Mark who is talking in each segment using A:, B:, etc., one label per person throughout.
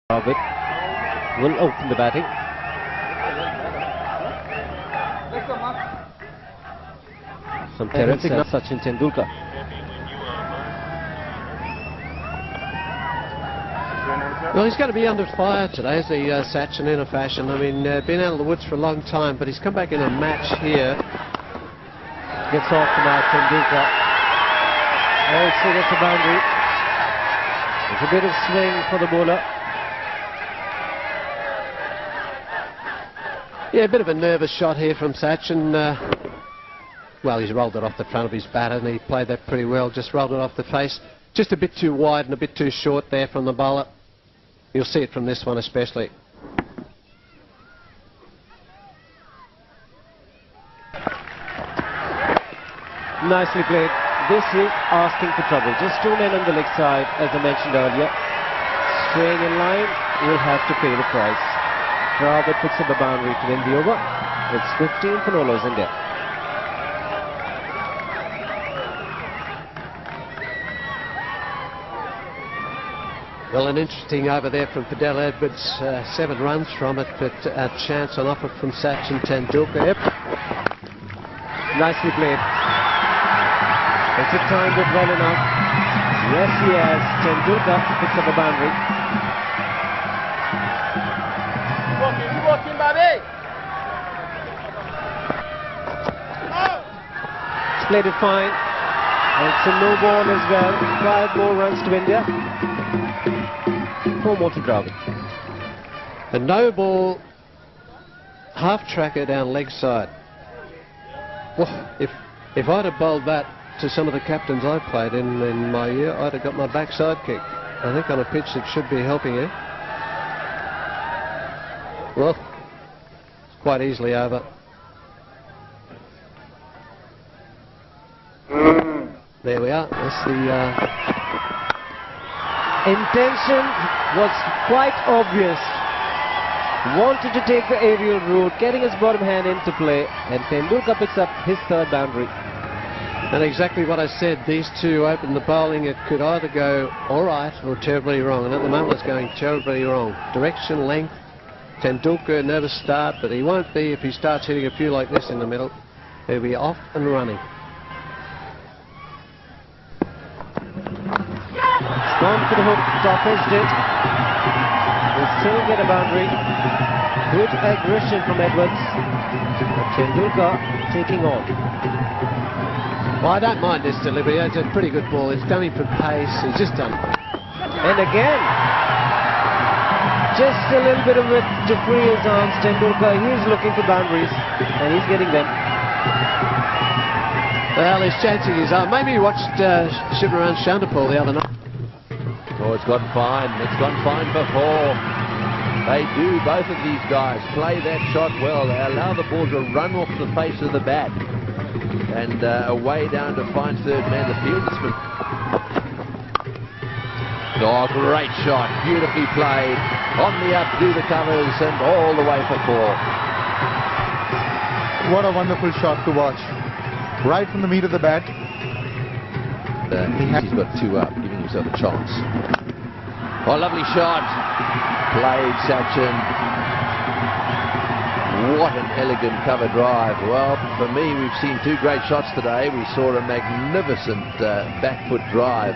A: Robert will open the batting. Some terrific Sachin Tendulkar. Well, he's going to be under fire today, is he, Sachin, in a fashion. I mean, been out of the woods for a long time, but he's come back in a match here. Gets off to now Tendulkar. Also gets a boundary. There's a bit of swing for the bowler. Yeah, a bit of a nervous shot here from Sachin. Well, he's rolled it off the front of his bat and he played that pretty well. Just rolled it off the face. Just a bit too wide and a bit too short there from the bowler. You'll see it from this one especially. Nicely played. This is asking for trouble. Just two men on the leg side, as I mentioned earlier. Staying in line, will have to pay the price. Robert puts up a boundary to win the over. It's 15 for Nolos India. Well, an interesting over there from Fidel Edwards. 7 runs from it, but a chance on offer from Sachin Tendulkar. Yep. Nicely played. Has he timed it well enough? Yes, he has. Tendulkar picks up a boundary. He's played it fine. And it's a no ball as well. 5 more runs to India. 4 more to Dravid. A no ball, half tracker down leg side. Well, if I'd have bowled that to some of the captains I played in my year, I'd have got my backside kick. I think on a pitch that should be helping you. Well, it's quite easily over. There we are. That's the intention was quite obvious. Wanted to take the aerial route, getting his bottom hand into play, and Tendulkar picks up his 3rd boundary. And exactly what I said, these two open the bowling. It could either go all right or terribly wrong, and at the moment it's going terribly wrong. Direction, length. Tendulkar, nervous start, but he won't be if he starts hitting a few like this in the middle. He'll be off and running. Gone for the hook, top edged it. Will still get a boundary. Good aggression from Edwards. But Tendulkar taking on. Well, I don't mind this delivery. It's a pretty good ball. It's coming from pace. He's just done it. And again, just a little bit of it to free his arms. Tendulkar, he's looking for boundaries, and he's getting them. Well, he's chancing his arm. Maybe he watched Shivaran Chanderpaul the other night.
B: Oh, it's gone fine. It's gone fine before. They do, both of these guys, play that shot well. They allow the ball to run off the face of the bat. And away down to find 3rd man, the fieldsman. Oh, great shot. Beautifully played. On the up, through the covers, and all the way for 4.
C: What a wonderful shot to watch. Right from the meat of the bat.
B: He's got 2 up, giving himself a chance. Oh, lovely shot. Played Sachin. What an elegant cover drive. Well, for me, we've seen 2 great shots today. We saw a magnificent back foot drive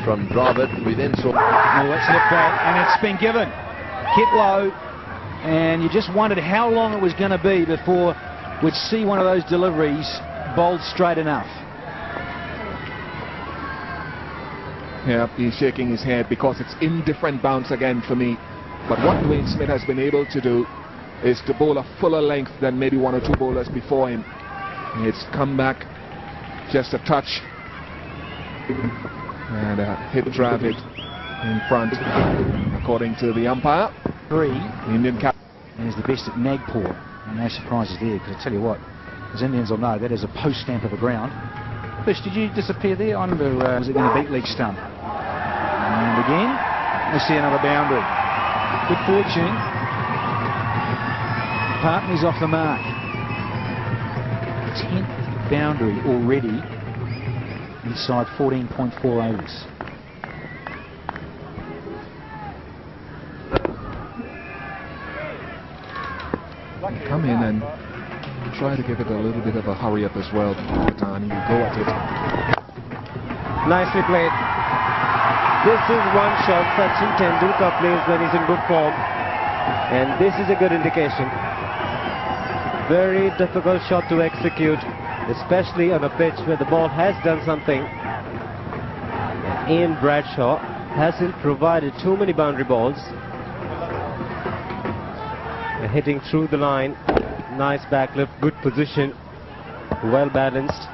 B: from Dravid. We then saw...
D: Oh, let's look back, and it's been given. Hit low, and you just wondered how long it was going to be before we'd see one of those deliveries bowled straight enough.
E: Yeah, he's shaking his head because it's indifferent bounce again for me. But what Dwayne Smith has been able to do is to bowl a fuller length than maybe 1 or 2 bowlers before him. It's come back just a touch and hit Dravid in front, according to the umpire.
D: 3.
E: The Indian cap
D: is the best at Nagpur, and no surprises there, because I tell you what, as Indians will know, that is a post stamp of the ground. Fish, did you disappear there? I wonder, was it going to beat leg stump? And again, we see another boundary. Good fortune. Partners off the mark. 10th boundary already inside 14.4 overs.
E: come in and try to give it a little bit of a hurry up as well. Patan, you go at it.
A: Nicely played. This is one shot Sachin Tendulkar plays when he's in good form, and this is a good indication. Very difficult shot to execute, especially on a pitch where the ball has done something. Ian Bradshaw hasn't provided too many boundary balls. Hitting through the line, nice backlift, good position, well balanced.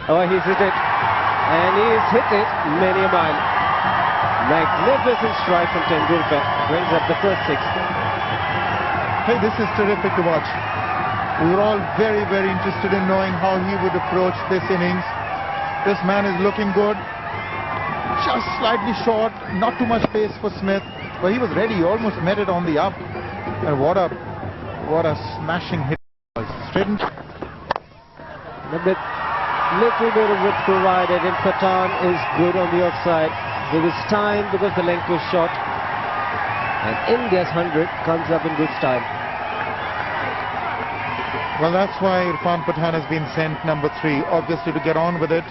A: Oh, he's hit it, and he's hit it many a mile. Magnificent strike from Tendulkar, brings up the first 6.
C: Hey, this is terrific to watch. We were all very, very interested in knowing how he would approach this innings. This man is looking good. Just slightly short, not too much pace for Smith, but he was ready. He almost met it on the up. And what a smashing hit it was. Straightened.
A: Little bit of width provided, and Patan is good on the offside. There was time because the length was short, and India's 100 comes up in good style.
C: Well, that's why Irfan Pathan has been sent number 3, obviously to get on with it,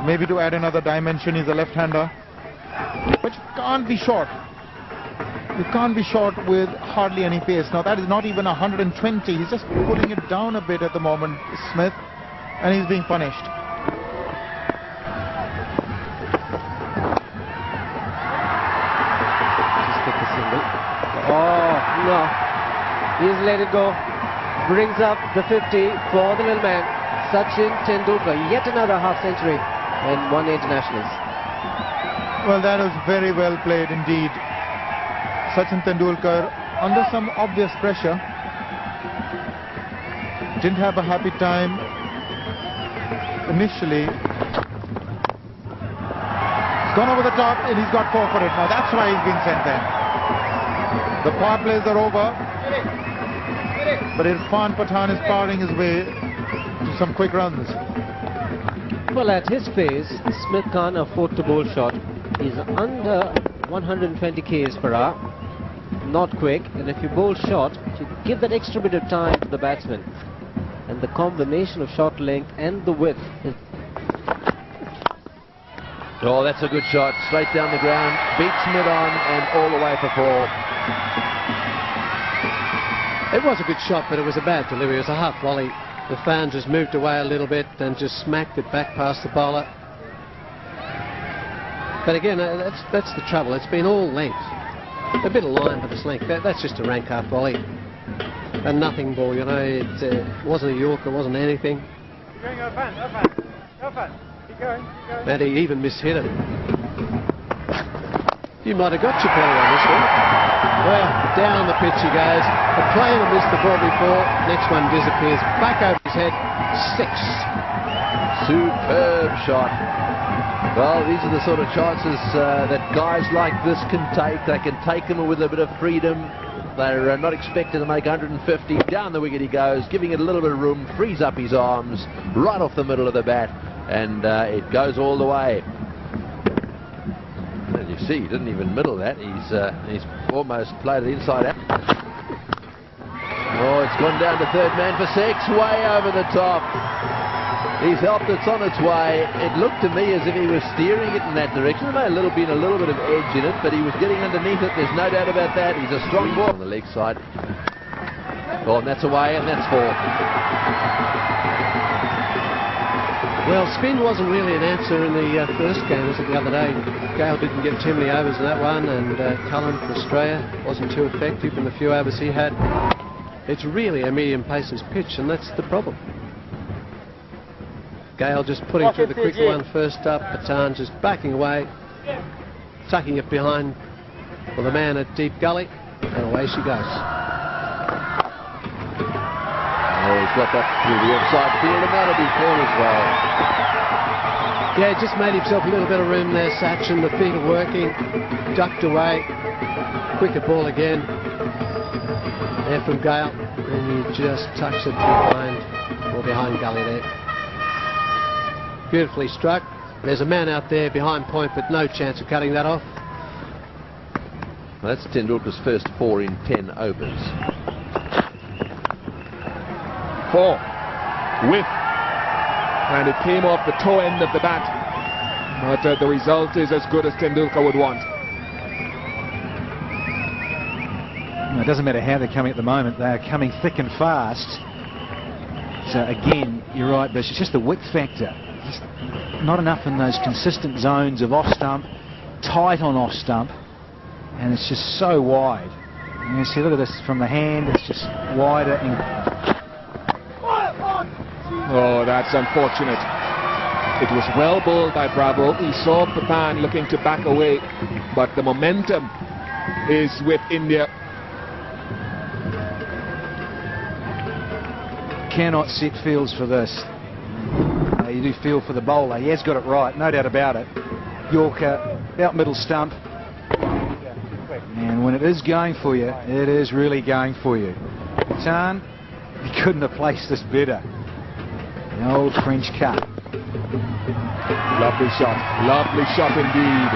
C: maybe to add another dimension. He's a left-hander, but you can't be short. You can't be short with hardly any pace. Now that is not even 120. He's just pulling it down a bit at the moment, Smith, and he's being punished.
A: Just get the single. Oh no, he's let it go. Brings up the 50 for the little man, Sachin Tendulkar. Yet another half century and 1 internationals.
C: Well, that was very well played indeed. Sachin Tendulkar, under some obvious pressure, didn't have a happy time initially. He's gone over the top and he's got 4 for it. Now that's why he's been sent there. The power plays are over, but Irfan Pathan is powering his way to some quick runs.
A: Well, at his pace, Smith can't afford to bowl short. He's under 120 k's per hour. Not quick, and if you bowl short, you give that extra bit of time to the batsman. And the combination of short length and the width is...
B: Oh, that's a good shot. Straight down the ground, beats mid-on and all the way for 4.
F: It was a good shot, but it was a bad delivery. It was a half volley. The fan just moved away a little bit and just smacked it back past the bowler. But again, that's the trouble. It's been all length. A bit of line, but it's length. That's just a rank half volley. A nothing ball, you know. It wasn't a Yorker, wasn't anything.
G: Keep going, Irfan. Keep going.
F: And he even mishit it. You might have got your player on this one. Well, down the pitch he goes. The player that missed the ball before, next one disappears. Back over his head. 6.
B: Superb shot. Well, these are the sort of chances that guys like this can take. They can take them with a bit of freedom. They're not expected to make 150. Down the wicket he goes, giving it a little bit of room, frees up his arms, right off the middle of the bat, and it goes all the way. As you see, he didn't even middle that. He's almost played it inside out. Oh, it's gone down to third man for 6, way over the top. He's helped, it's on its way. It looked to me as if he was steering it in that direction. There may have been a little bit of edge in it, but he was getting underneath it. There's no doubt about that. He's a strong ball on the leg side. Oh, and that's away, and that's 4.
F: Well, spin wasn't really an answer in the first game, was it, the other day? Gale didn't get too many overs in that one, and Cullen for Australia wasn't too effective in the few overs he had. It's really a medium pacer's pitch, and that's the problem. Gale just putting through the quick one first up, Patan just backing away, tucking it behind for the man at deep gully, and away she goes.
B: Oh, he's got that through the offside field, and that'll be 4 as well.
F: Yeah, just made himself a little bit of room there, Sachin. The feet are working, ducked away, quicker ball again. There from Gale, and he just tucks it behind gully there. Beautifully struck. There's a man out there behind point, but no chance of cutting that off.
B: Well, that's Tendulkar's first 4 in 10 overs.
E: 4 with, and it came off the toe end of the bat, but the result is as good as Tendulkar would want.
D: It doesn't matter how they're coming at the moment, they are coming thick and fast. So again, you're right, but it's just the width factor. Just not enough in those consistent zones of off stump, tight on off stump, and it's just so wide. You see, look at this from the hand, it's just wider.
E: Oh, that's unfortunate. It was well bowled by Bravo. He saw Pathan looking to back away, but the momentum is with India.
D: Cannot set fields for this. You do feel for the bowler. He has got it right, no doubt about it. Yorker, out middle stump. And when it is going for you, it is really going for you. Pathan, he couldn't have placed this better. The old French cut.
E: Lovely shot indeed.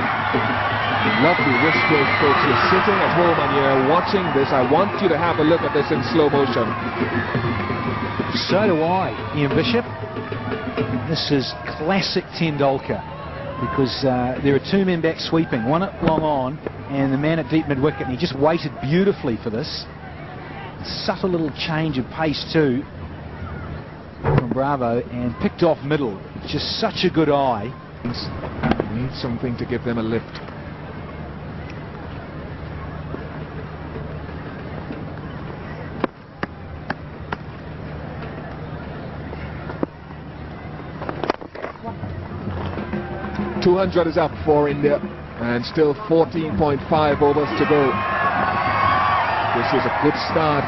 E: Lovely wrist stroke, folks. You're sitting at home and you're watching this. I want you to have a look at this in slow motion.
D: So do I, Ian Bishop. This is classic Tendulkar, because there are 2 men back sweeping, one at long on and the man at deep mid-wicket, and he just waited beautifully for this. Subtle little change of pace too from Bravo, and picked off middle. Just such a good eye.
E: Need something to give them a lift. .200 is up for India, and still 14.5 overs to go. This is a good start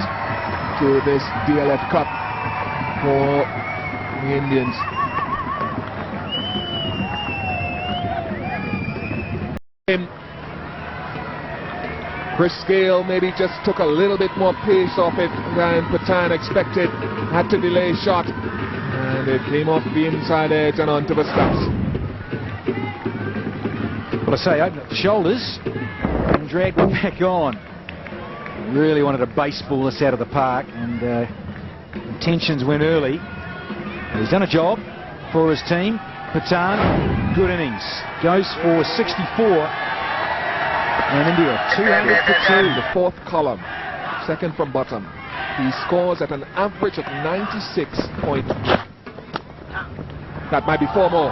E: to this DLF Cup for the Indians. Chris Gale maybe just took a little bit more pace off it than Pathan expected. Had to delay shot, and it came off the inside edge and onto the stumps.
D: But I say, open up the shoulders and drag them back on. Really wanted to baseball this out of the park, and intentions went early. He's done a job for his team. Pathan, good innings. Goes for 64. And India, 200 for 2.
E: The 4th column, second from bottom. He scores at an average of 96 points. That might be 4 more.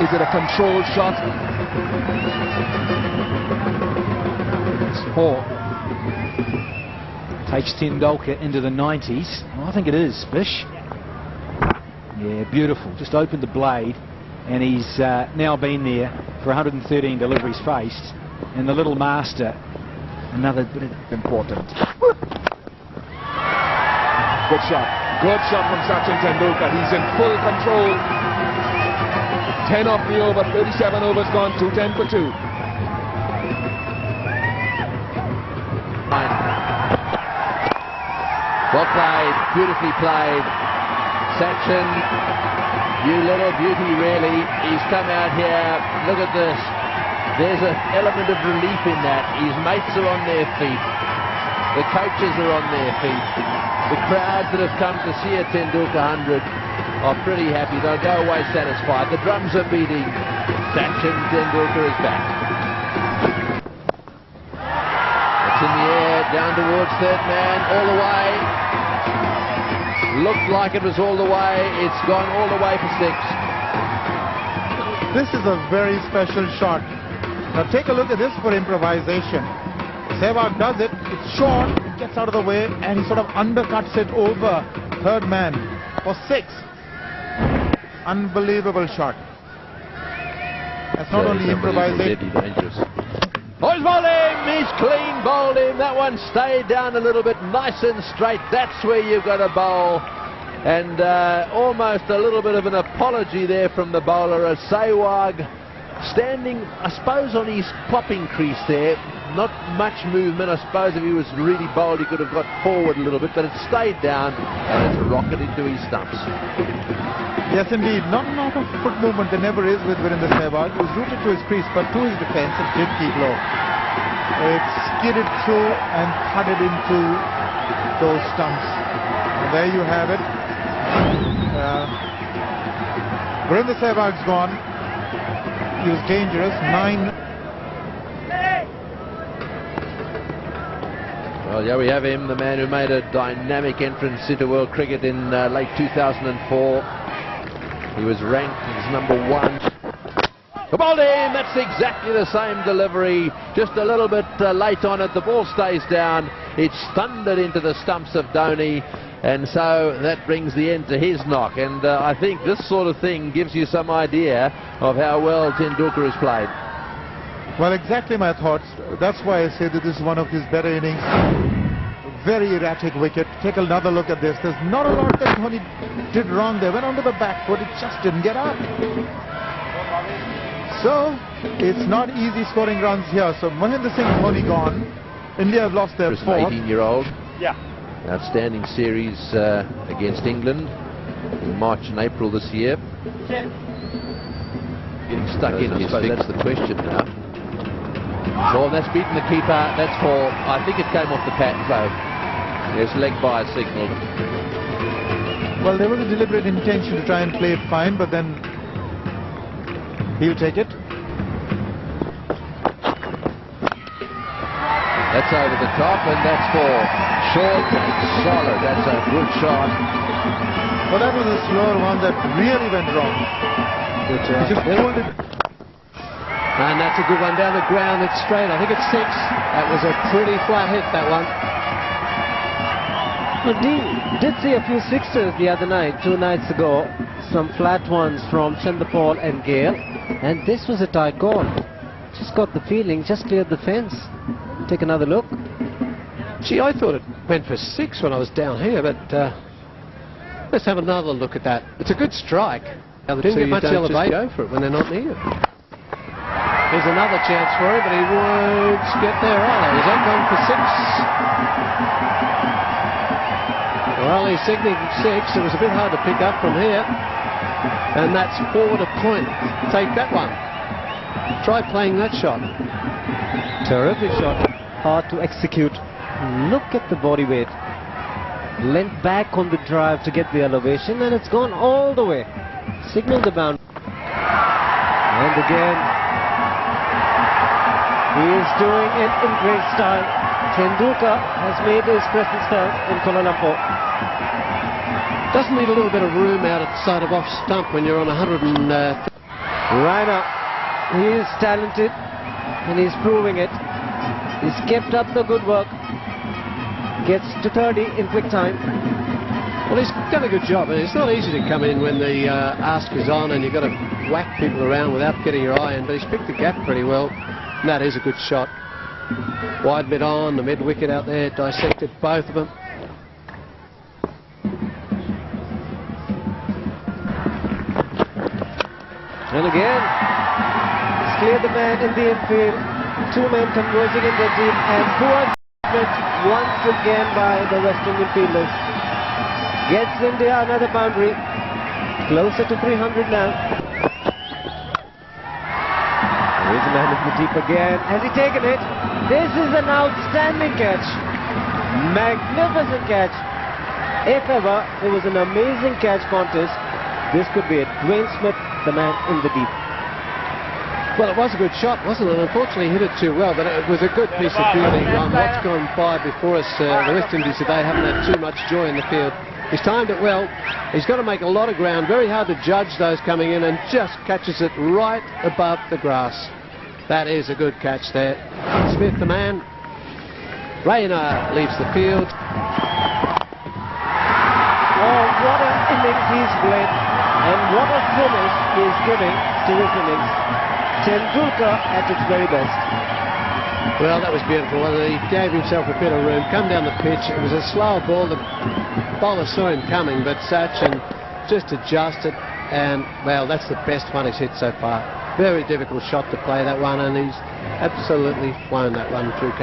E: Is it a controlled shot?
D: It's 4. Takes Tendulkar into the 90s. Well, I think it is, Bish. Yeah, beautiful. Just opened the blade, and he's now been there for 113 deliveries faced. And the little master, another bit
E: important. Good shot. Good shot from Sachin Tendulkar. He's in full control. 10 off the over, 37 overs gone, 210 for 2.
B: Well played, beautifully played. Sachin, you little beauty really. He's come out here, look at this. There's an element of relief in that. His mates are on their feet. The coaches are on their feet. The crowds that have come to see a Tendulkar 100 are pretty happy. They'll go away satisfied. The drums are beating. Sachin Tendulkar is back. It's in the air, down towards third man, all the way. Looked like it was all the way. It's gone all the way for 6.
C: This is a very special shot. Now take a look at this for improvisation. Sehwag does it, it's short, it gets out of the way, and he sort of undercuts it over third man for 6. Unbelievable shot. That's not only improvisation.
B: Oh, he's bowled him! He's clean bowled him. That one stayed down a little bit, nice and straight. That's where you've got to bowl. And almost a little bit of an apology there from the bowler as Sehwag standing, I suppose, on his popping crease there. Not much movement. I suppose if he was really bold, he could have got forward a little bit, but it stayed down and it's rocketed into his stumps.
C: Yes, indeed. Not a lot of foot movement. There never is with Virender Sehwag. He was rooted to his crease, but to his defense, it did keep low. It skidded through and thudded into those stumps. And there you have it. Virender Sehwag's gone. He was dangerous. 9.
B: Well, yeah, we have him, the man who made a dynamic entrance into world cricket in late 2004. He was ranked as #1. The ball in, that's exactly the same delivery, just a little bit late on it. The ball stays down, it's thundered into the stumps of Dhoni, and so that brings the end to his knock. And I think this sort of thing gives you some idea of how well Tendulkar has played.
C: Well, exactly my thoughts. That's why I say that this is one of his better innings. Very erratic wicket. Take another look at this. There's not a lot that Dhoni did wrong there. Went onto the back foot, it just didn't get up. So, it's not easy scoring runs here. So, Mahendra Singh Dhoni gone. India have lost their fourth.
B: 18-year-old.
G: Yeah.
B: Outstanding series against England in March and April this year. Getting stuck in, I suppose that's the question now. Oh, that's beaten the keeper. That's for, I think it came off the pad. So, there's leg by signal.
C: Well, there was a deliberate intention to try and play it fine, but then he'll take it.
B: That's over the top, and that's for short and solid. That's a good shot.
C: Well, that was a slower one that really went wrong.
F: Good
C: He
F: job.
C: just pulled it.
F: And that's a good one down the ground. It's straight. I think it's 6. That was a pretty flat hit, that one.
A: Well, Dean did see a few sixers the other night, 2 nights ago. Some flat ones from Chanderpaul and Gale. And this was a tight call. Just got the feeling, just cleared the fence. Take another look.
F: Gee, I thought it went for 6 when I was down here, but let's have another look at that. It's a good strike. The other
A: Didn't
F: two,
A: get much
F: you don't just
A: elevate.
F: go for it when they're not near. Here's another chance for him, but he won't get there either. He's on gone for 6. Well, he's signaling 6. It was a bit hard to pick up from here. And that's forward a point. Take that one. Try playing that shot.
A: Terrific shot. Hard to execute. Look at the body weight. Leant back on the drive to get the elevation, and it's gone all the way. Signal the boundary. And again, he is doing it in great style. Tendulkar has made his presence felt in Kuala Lumpur.
F: Doesn't need a little bit of room out at the side of off stump when you're on 100 and...
A: Right up. He is talented, and he's proving it. He's kept up the good work. Gets to 30 in quick time.
F: Well, he's done a good job. It's not easy to come in when the ask is on and you've got to whack people around without getting your eye in, but he's picked the gap pretty well. And that is a good shot. Wide mid on, the mid wicket out there, dissected both of them.
A: And again, he's cleared the man in the infield. 2 men converging in the deep, and poor once again by the West Indian fielders. Gets India another boundary. Closer to 300 now. Here's the man in the deep again. Has he taken it? This is an outstanding catch. Magnificent catch. If ever there was an amazing catch contest, this could be it. Dwayne Smith, the man in the deep.
F: Well, it was a good shot, wasn't it? Unfortunately, he hit it too well, but it was a good piece of fielding. What's gone by before us, the West Indies today haven't had too much joy in the field. He's timed it well. He's got to make a lot of ground. Very hard to judge those coming in, and just catches it right above the grass. That is a good catch there. Smith, the man. Rayner leaves the field.
A: Oh, what an innings he's played, and what a finish he's giving to his innings. Tendulkar at its very best.
F: Well, that was beautiful. He gave himself a bit of room, come down the pitch. It was a slower ball. The bowler saw him coming, but Sachin just adjusted, and, well, that's the best one he's hit so far. Very difficult shot to play, that one, and he's absolutely flown that one through.